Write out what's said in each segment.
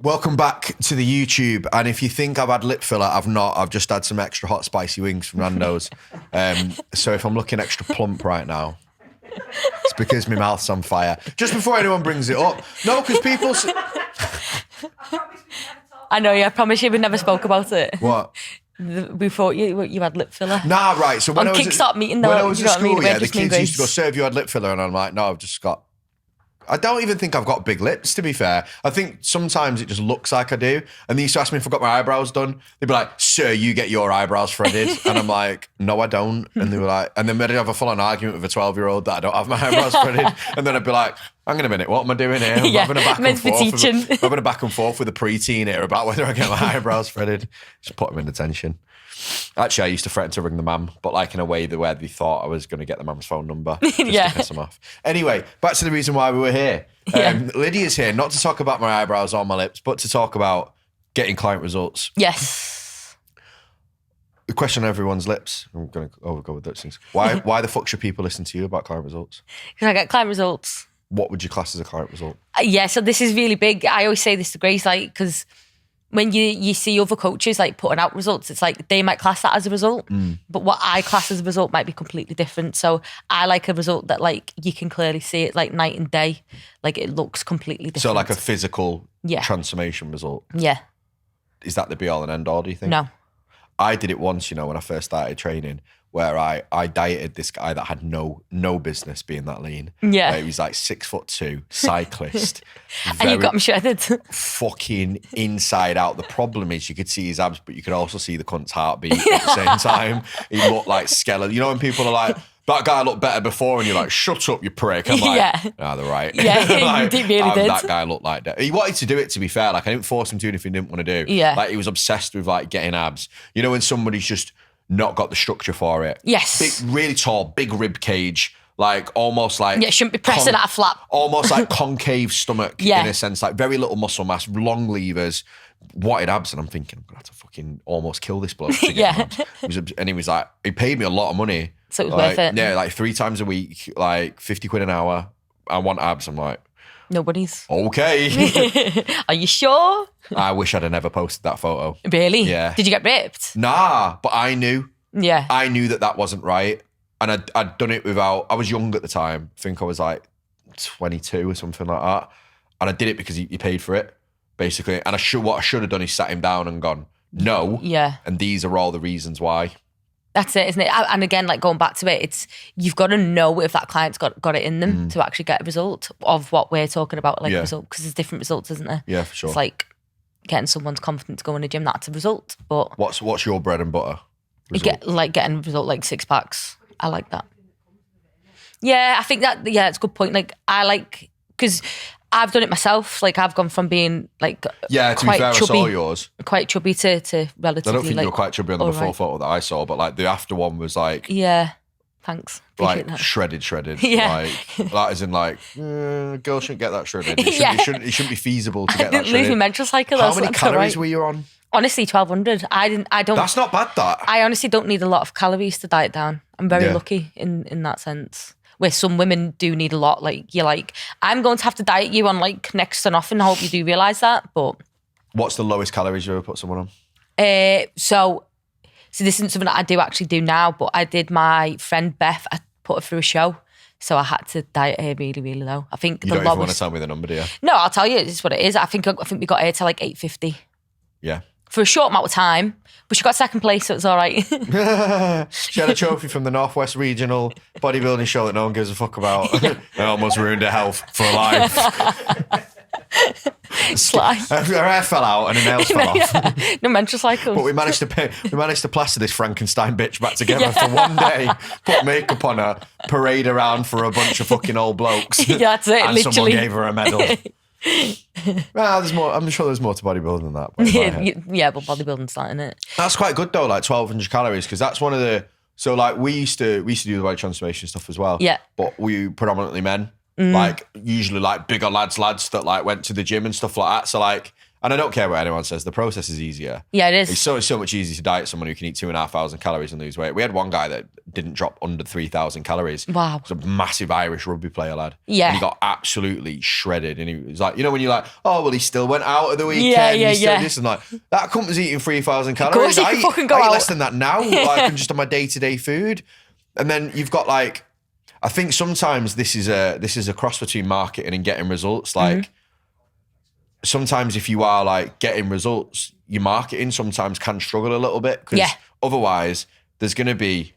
Welcome back to the YouTube. And if you think I've had lip filler, I've not. I've just had some extra hot spicy wings from Nando's. So if I'm looking extra plump right now, it's because my mouth's on fire. Just before anyone brings it up. No, because people... I know, yeah, I promise you we never spoke about it. What? We thought you had lip filler. Nah, right. So when on I was Kickstart meeting though, when I was at school, the the kids used to go, "Sir, have you had lip filler?" And I'm like, "No, I've just got." I don't even think I've got big lips, to be fair. I think sometimes it just looks like I do. And they used to ask me if I got my eyebrows done. They'd be like, "Sir, you get your eyebrows threaded." And I'm like, "No, I don't." And they were like, and then we'd have a full-on argument with a 12-year-old that I don't have my eyebrows threaded. And then I'd be like, "Hang on a minute, what am I doing here?" I'm having a back and forth. Having a back and forth with a preteen here about whether I get my eyebrows threaded. Just put them in detention. Actually, I used to threaten to ring the mam, but like in a way where they thought I was going to get the mam's phone number just to piss them off. Anyway, back to the reason why we were here. Lydia's here, not to talk about my eyebrows or my lips, but to talk about getting client results. Yes. The question on everyone's lips. I'm going to go with those things. Why the fuck should people listen to you about client results? Because I get client results. What would you class as a client result? So this is really big. I always say this to Grace, like, because when you see other coaches like putting out results, it's like they might class that as a result, but what I class as a result might be completely different. So I like a result that like you can clearly see it like night and day, like it looks completely different. So like a physical transformation result. Yeah. Is that the be all and end all, do you think? No. I did it once, when I first started training, where I dieted this guy that had no business being that lean. Yeah. He was like 6'2", cyclist. And you got him shredded. Fucking inside out. The problem is you could see his abs, but you could also see the cunt's heartbeat at the same time. He looked like skeleton. You know when people are like, "That guy looked better before," and you're like, "Shut up, you prick." I'm like, they're right. Yeah, like, he really did. That guy looked like that. He wanted to do it, to be fair. Like I didn't force him to do anything he didn't want to do. Yeah. Like he was obsessed with like getting abs. You know when somebody's just not got the structure for it. Yes. Big, really tall, big rib cage, like almost like... Yeah, shouldn't be pressing at a flap. Almost like concave stomach in a sense, like very little muscle mass, long levers, wanted abs. And I'm thinking, I'm going to have to fucking almost kill this bloke to get abs. And he was like, he paid me a lot of money. So it was like, worth it. Yeah, like 3 times a week, like 50 quid an hour. I want abs. I'm like... Nobody's. Okay. Are you sure? I wish I'd have never posted that photo. Really? Yeah. Did you get ripped? Nah, but I knew. Yeah. I knew that wasn't right. And I'd done it without... I was young at the time. I think I was like 22 or something like that. And I did it because he paid for it, basically. And what I should have done is sat him down and gone, no. Yeah. And these are all the reasons why. That's it, isn't it? And again, like going back to it, you've got to know if that client's got it in them to actually get a result of what we're talking about, like result, because there's different results, isn't there? Yeah, for sure. It's like getting someone's confidence to go in the gym, that's a result. But what's your bread and butter result? Getting a result like 6 packs. I like that. Yeah, I think that, it's a good point. Like, I like, because I've done it myself. Like, I've gone from being like to be fair, chubby, I saw yours. Quite chubby to relatively. I don't think like, you were quite chubby on the before photo that I saw, but like the after one was like, yeah, thanks. Appreciate like that. shredded. Yeah, like that is in like, girl shouldn't get that shredded. It shouldn't be feasible to get that shredded. Lose my menstrual cycle. How many calories were you on? Honestly, 1,200. I don't. That's not bad. That I honestly don't need a lot of calories to diet down. I'm very lucky in that sense. Where some women do need a lot. Like, you're like, I'm going to have to diet you on like next to nothing. I hope you do realise that. But what's the lowest calories you ever put someone on? So this isn't something that I do actually do now, but I did my friend Beth, I put her through a show. So I had to diet her really, really low. I think you don't even want to tell me the number, do you? No, I'll tell you. This is what it is. I think we got her to like 850. Yeah. For a short amount of time, but she got second place, so it's all right. She had a trophy from the Northwest Regional bodybuilding show that no one gives a fuck about. I almost ruined her health for life. Her hair fell out and her nails fell off. No menstrual cycles. But we managed to plaster this Frankenstein bitch back together for one day, put makeup on her, parade around for a bunch of fucking old blokes. Yeah, that's it, and literally. Someone gave her a medal. Well, there's more. I'm sure there's more to bodybuilding than that. Yeah, but bodybuilding's that, isn't it? That's quite good though, like 1,200 calories, because that's one of the. So like we used to do the body transformation stuff as well. Yeah. But we predominantly men, like usually like bigger lads that like went to the gym and stuff like that. So like and I don't care what anyone says, the process is easier. Yeah, it is. It's so much easier to diet someone who can eat 2,500 calories and lose weight. We had one guy that didn't drop under 3,000 calories. Wow. He's a massive Irish rugby player, lad. Yeah. And he got absolutely shredded. And he was like, you know, when you're like, oh, well, he still went out of the weekend. Yeah. He's still this. And like, that company's eating 3,000 calories. Of course he can fucking go I eat out. less than that now. Like, I'm just on my day-to-day food. And then you've got like, I think sometimes this is a cross between marketing and getting results. Like, sometimes if you are like getting results, your marketing sometimes can struggle a little bit because otherwise there's going to be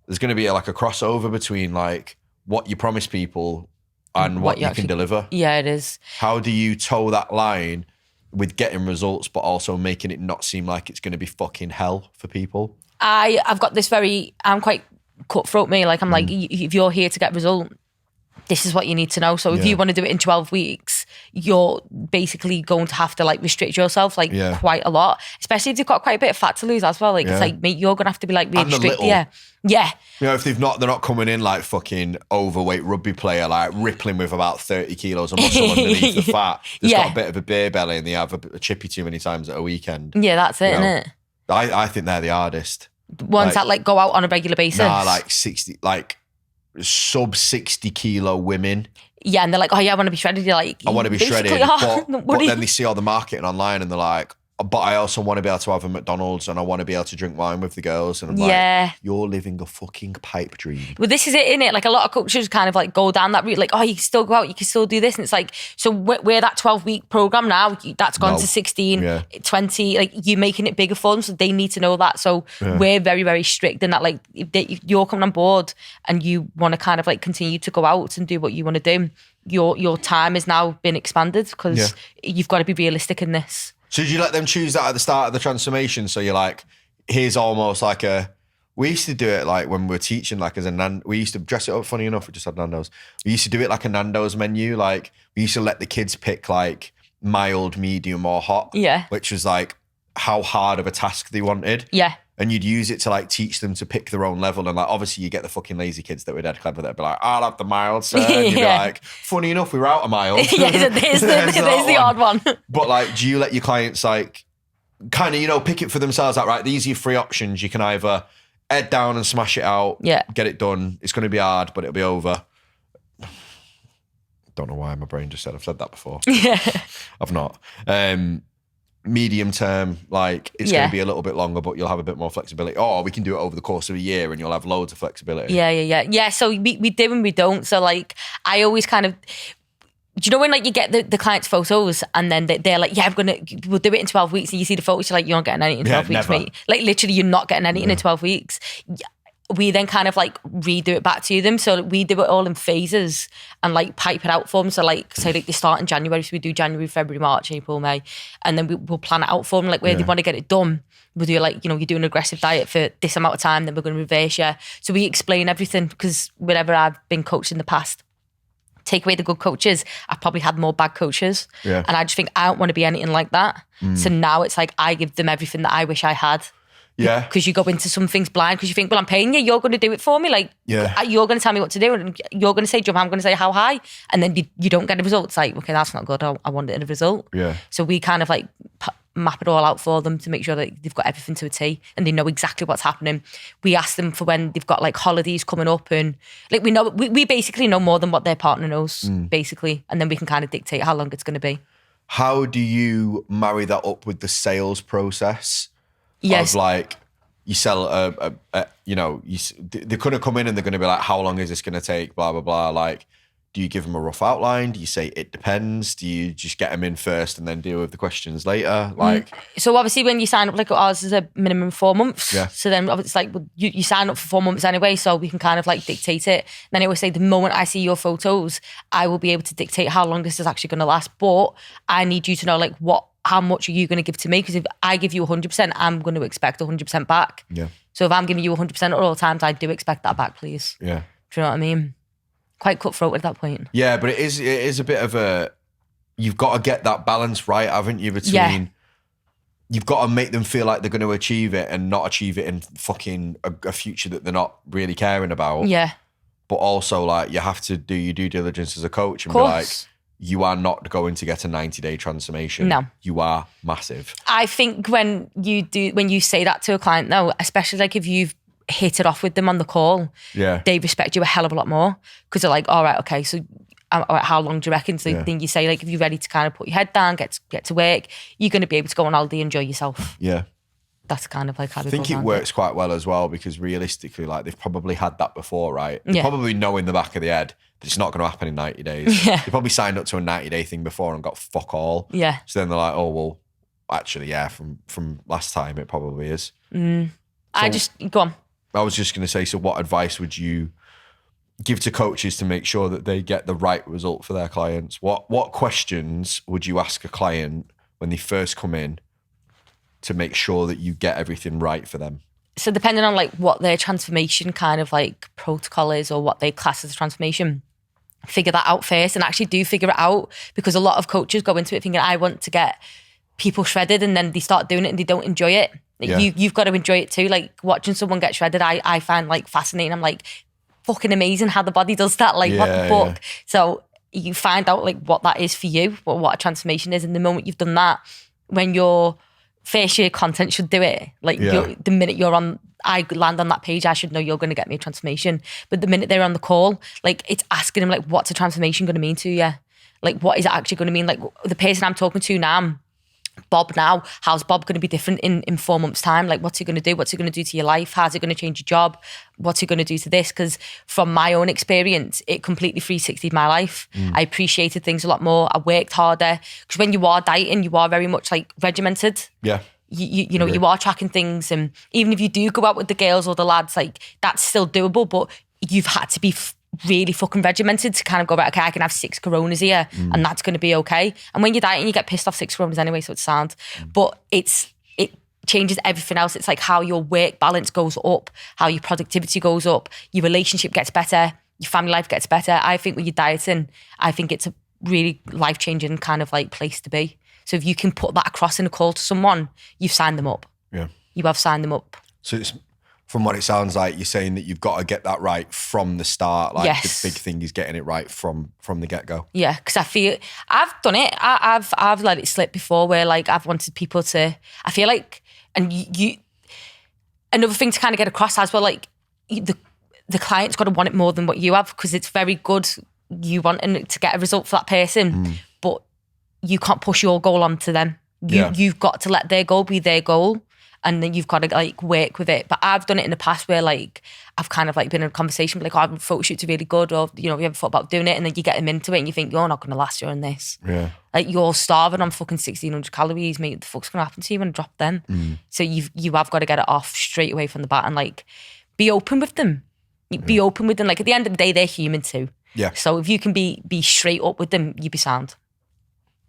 like a crossover between like what you promise people and what you can deliver. Yeah, it is. How do you toe that line with getting results, but also making it not seem like it's going to be fucking hell for people? I'm quite cutthroat, me. Like, I'm like, if you're here to get result, this is what you need to know. So if you want to do it in 12 weeks, you're basically going to have to like restrict yourself like quite a lot, especially if you've got quite a bit of fat to lose as well. Like it's like, mate, you're going to have to be like really strict. Yeah. You know, if they're not coming in like fucking overweight rugby player, like rippling with about 30 kilos of muscle underneath the fat. They've got a bit of a beer belly and they have a chippy too many times at a weekend. Yeah, that's it, isn't it? I think they're the hardest. Ones that like go out on a regular basis. Nah, like 60, like sub 60 kilo women. Yeah, and they're like, oh yeah, I want to be shredded. You're like, I want to be shredded. But then they see all the marketing online and they're like, but I also want to be able to have a McDonald's and I want to be able to drink wine with the girls. And I'm like, you're living a fucking pipe dream. Well, this is it, innit? Like a lot of coaches kind of like go down that route. Like, oh, you can still go out, you can still do this. And it's like, so we're that 12-week program now, that's gone to 16, 20, like you're making it bigger for them. So they need to know that. So we're very, very strict in that. Like if you're coming on board and you want to kind of like continue to go out and do what you want to do, your time has now been expanded because you've got to be realistic in this. So did you let them choose that at the start of the transformation? So you're like, here's almost like we used to do it like when we were teaching, like as a we used to dress it up, funny enough, we just had Nando's. We used to do it like a Nando's menu. Like we used to let the kids pick like mild, medium or hot. Yeah. Which was like how hard of a task they wanted. Yeah. And you'd use it to like teach them to pick their own level. And like, obviously you get the fucking lazy kids that were dead clever that'd be like, I'll have the mild, sir. And you'd be like, funny enough, we were out of mild. There's the odd one. But like, do you let your clients like kind of, you know, pick it for themselves? Like, right, these are your three options. You can either head down and smash it out. Yeah. Get it done. It's going to be hard, but it'll be over. Don't know why my brain just said I've said that before. Yeah. I've not. Medium term, like it's going to be a little bit longer, but you'll have a bit more flexibility. Or we can do it over the course of a year and you'll have loads of flexibility. Yeah. So we do and we don't. So like I always kind of, do you know when like you get the client's photos and then they're like, yeah, we'll do it in 12 weeks and you see the photos, you're like, you're not getting anything in 12 weeks, mate. Like literally you're not getting anything in 12 weeks. We then kind of like redo it back to them. So we do it all in phases and like pipe it out for them. So like, say like they start in January. So we do January, February, March, April, May. And then we'll plan it out for them. Like where they want to get it done. We'll do like, you know, you do an aggressive diet for this amount of time, then we're going to reverse you. So we explain everything because whenever I've been coached in the past, take away the good coaches, I've probably had more bad coaches. Yeah. And I just think I don't want to be anything like that. So now it's like I give them everything that I wish I had. Yeah. Because you go into some things blind because you think, well, I'm paying you, you're going to do it for me. Like, you're going to tell me what to do and you're going to say jump, I'm going to say how high. And then you don't get a result. It's like, okay, that's not good. I wanted a result. Yeah. So we kind of like map it all out for them to make sure that they've got everything to a T and they know exactly what's happening. We ask them for when they've got like holidays coming up and like we basically know more than what their partner knows, basically. And then we can kind of dictate how long it's going to be. How do you marry that up with the sales process? Yes. Of like, you sell you know, they're going to come in and they're going to be like, how long is this going to take? Blah, blah, blah. Like, do you give them a rough outline? Do you say it depends? Do you just get them in first and then deal with the questions later? Like, so obviously when you sign up, like ours is a minimum of 4 months. Yeah. So then it's like, well, you sign up for 4 months anyway, so we can kind of like dictate it. Then I always say the moment I see your photos, I will be able to dictate how long this is actually going to last. But I need you to know like how much are you going to give to me? Because if I give you 100%, I'm going to expect 100% back. Yeah. So if I'm giving you 100% at all times, I do expect that back, please. Yeah. Do you know what I mean? Quite cutthroat at that point. Yeah, but it is a bit of a, you've got to get that balance right, haven't you? Between, you've got to make them feel like they're going to achieve it and not achieve it in fucking a future that they're not really caring about. Yeah. But also like you have to do your due diligence as a coach and be like, you are not going to get a 90-day transformation. No. You are massive. I think when you say that to a client though, especially like if you've hit it off with them on the call, Yeah. they respect you a hell of a lot more because they're like, all right, okay, so all right, how long do you reckon? So then you say like, if you're ready to kind of put your head down, get to work, you're going to be able to go on holiday, enjoy yourself. Yeah. That's kind of like how I think it works quite well as well because realistically, like they've probably had that before, right? They probably know in the back of the head that it's not going to happen in 90 days. Yeah. They probably signed up to a 90-day thing before and got fuck all. Yeah. So then they're like, oh, well, actually, yeah, from last time, it probably is. Go on. I was just going to say, so what advice would you give to coaches to make sure that they get the right result for their clients? What questions would you ask a client when they first come in to make sure that you get everything right for them? So depending on like what their transformation kind of like protocol is or what they class as a transformation, figure that out first and actually do figure it out, because a lot of coaches go into it thinking, I want to get people shredded, and then they start doing it and they don't enjoy it. Yeah. You've got to enjoy it too. Like watching someone get shredded, I find like fascinating. I'm like, fucking amazing how the body does that. Like what the fuck? Yeah. So you find out like what that is for you, what a transformation is. And the moment you've done that, when your first year content should do it. Like the minute I land on that page, I should know you're going to get me a transformation. But the minute they're on the call, like it's asking them like, what's a transformation going to mean to you? Like, what is it actually going to mean? Like the person I'm talking to now, Bob now, how's Bob going to be different in 4 months' time? Like, what's he going to do? What's he going to do to your life? How's it going to change your job? What's he going to do to this? Because from my own experience, it completely 360'd my life. I appreciated things a lot more. I worked harder. Because when you are dieting, you are very much like regimented. Yeah. You know, you are tracking things. And even if you do go out with the girls or the lads, like that's still doable. But you've had to be really fucking regimented to kind of go, right, okay, I can have 6 Coronas here and that's going to be okay. And when you're dieting, you get pissed off 6 Coronas anyway, so it's sound. But it changes everything else. It's like how your work balance goes up, how your productivity goes up, your relationship gets better, your family life gets better. I think when you're dieting, I think it's a really life-changing kind of like place to be. So if you can put that across in a call to someone, you've signed them up. Yeah. You have signed them up. So it's, from what it sounds like, you're saying that you've got to get that right from the start. Like the big thing is getting it right from the get-go. Yeah, because I feel I've done it. I've let it slip before, where like I've wanted people to. I feel like, and you another thing to kind of get across as well, like the client's got to want it more than what you have, because it's very good you wanting to get a result for that person, but you can't push your goal onto them. You've got to let their goal be their goal. And then you've got to like work with it. But I've done it in the past where like I've kind of like been in a conversation like, oh, Photoshoots are really good, or you know, you ever thought about doing it, and then you get them into it and you think you're not going to last during this. Yeah. Like you're starving on fucking 1,600 calories, mate. What the fuck's going to happen to you when you drop them? So you have got to get it off straight away from the bat and like be open with them. Be open with them. Like at the end of the day, they're human too. Yeah. So if you can be straight up with them, you'd be sound.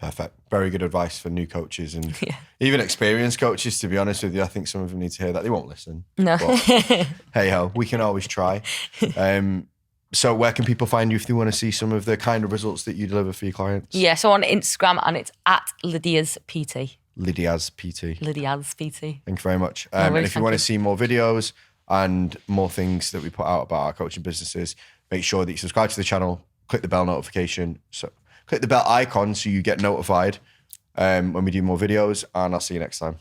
Perfect. Very good advice for new coaches and even experienced coaches, to be honest with you. I think some of them need to hear that. They won't listen. No. Hey ho, we can always try. So where can people find you if they want to see some of the kind of results that you deliver for your clients? Yeah, so on Instagram, and it's at Lydia's PT. Lydia's PT. Lydia's PT. Thank you very much. And if you want to see more videos and more things that we put out about our coaching businesses, make sure that you subscribe to the channel, click the bell notification. So click the bell icon so you get notified when we do more videos, and I'll see you next time.